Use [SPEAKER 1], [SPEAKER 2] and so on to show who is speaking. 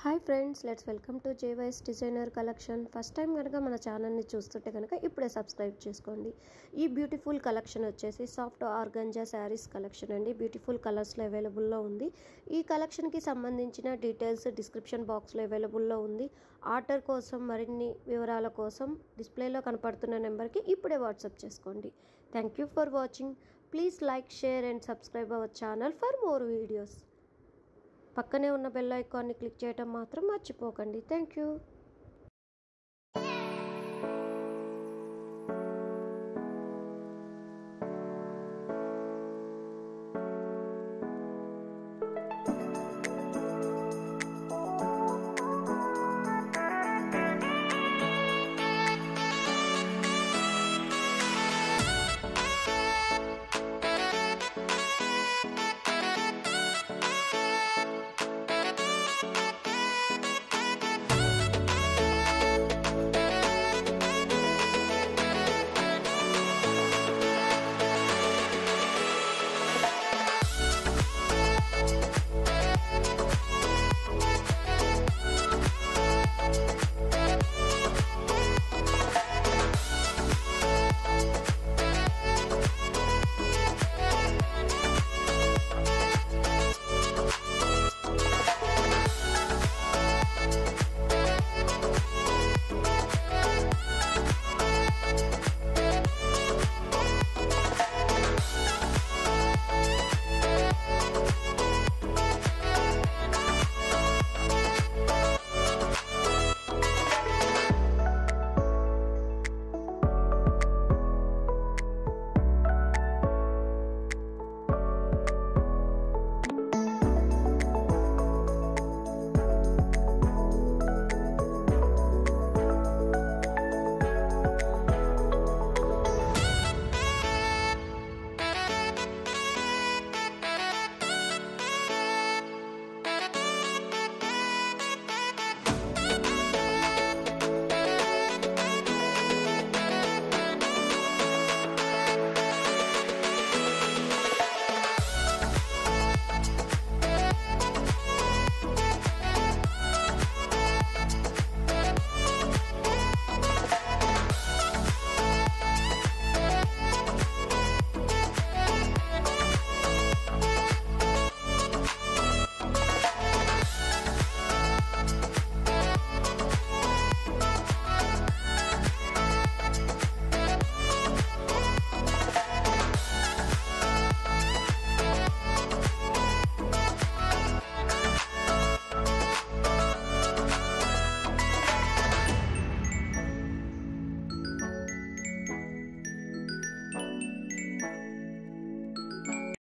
[SPEAKER 1] Hi friends, let's welcome to జేవైస్ designer collection. First time కనుక మన ఛానల్ని చూస్తుంటే కనుక ఇప్పుడే సబ్స్క్రైబ్ చేసుకోండి. ఈ బ్యూటిఫుల్ కలెక్షన్ వచ్చేసి సాఫ్ట్ ఆర్గంజా శారీస్ కలెక్షన్ అండి. బ్యూటిఫుల్ కలర్స్లో అవైలబుల్లో ఉంది. ఈ కలెక్షన్కి సంబంధించిన డీటెయిల్స్ డిస్క్రిప్షన్ బాక్స్లో అవైలబుల్లో ఉంది. ఆర్డర్ కోసం మరిన్ని వివరాల కోసం డిస్ప్లేలో కనపడుతున్న నెంబర్కి ఇప్పుడే వాట్సాప్ చేసుకోండి. Thank you for watching. Please like, share and subscribe our channel for more videos. పక్కనే ఉన్న బెల్ ఐకాన్ని క్లిక్ చేయడం మాత్రం మర్చిపోకండి. Thank you.